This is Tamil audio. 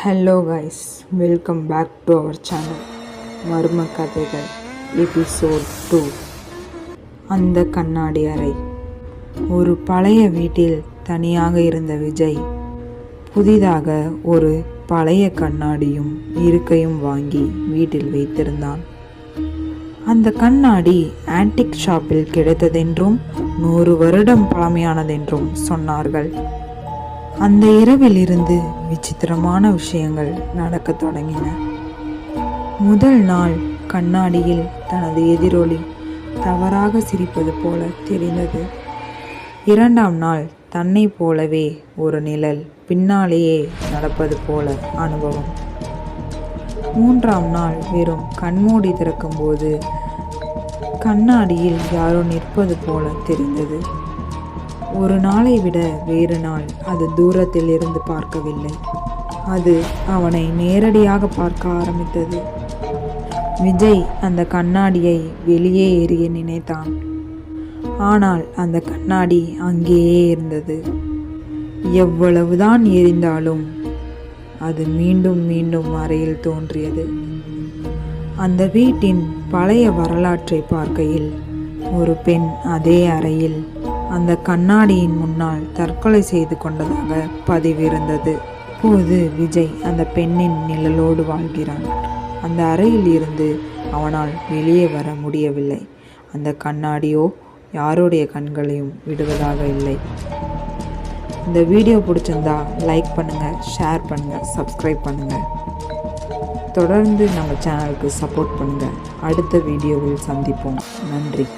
Hello guys, welcome back to our channel மர்ம கதைகள் எபிசோட் 2. அந்த கண்ணாடி அறை. ஒரு பழைய வீட்டில் தனியாக இருந்த விஜய் புதிதாக ஒரு பழைய கண்ணாடியும் இருக்கையும் வாங்கி வீட்டில் வைத்திருந்தான். அந்த கண்ணாடி ஆன்டிக் ஷாப்பில் கிடைத்ததென்றும் 100 வருடம் பழமையானதென்றும் சொன்னார்கள். அந்த இரவில் இருந்து விசித்திரமான விஷயங்கள் நடக்கத் தொடங்கின. முதல் நாள் கண்ணாடியில் தனது எதிரொலி தவறாக சிரிப்பது போல தெரிந்தது. 2ஆம் நாள் தன்னை போலவே ஒரு நிழல் பின்னாலேயே நடப்பது போல அனுபவம். 3ஆம் நாள் வெறும் கண்மூடி திறக்கும்போது கண்ணாடியில் யாரோ நிற்பது போல தெரிந்தது. ஒரு நாளை விட வேறு நாள் அது தூரத்தில் இருந்து பார்க்கவில்லை, அது அவனை நேரடியாக பார்க்க ஆரம்பித்தது. விஜய் அந்த கண்ணாடியை வெளியே எறிய நினைத்தான். ஆனால் அந்த கண்ணாடி அங்கேயே இருந்தது. எவ்வளவுதான் எரிந்தாலும் அது மீண்டும் மீண்டும் அறையில் தோன்றியது. அந்த வீட்டின் பழைய வரலாற்றை பார்க்கையில் ஒரு பெண் அதே அறையில் அந்த கண்ணாடியின் முன்னால் தற்கொலை செய்து கொண்டதாக பதிவிருந்தது. இப்போது விஜய் அந்த பெண்ணின் நிழலோடு வாழ்கிறான். அந்த அறையில் இருந்து அவனால் வெளியே வர முடியவில்லை. அந்த கண்ணாடியோ யாருடைய கண்களையும் விடுவதாக இல்லை. இந்த வீடியோ பிடிச்சிருந்தா லைக் பண்ணுங்கள், ஷேர் பண்ணுங்கள், சப்ஸ்கிரைப் பண்ணுங்கள். தொடர்ந்து நம்ம சேனலுக்கு சப்போர்ட் பண்ணுங்கள். அடுத்த வீடியோவில் சந்திப்போம். நன்றி.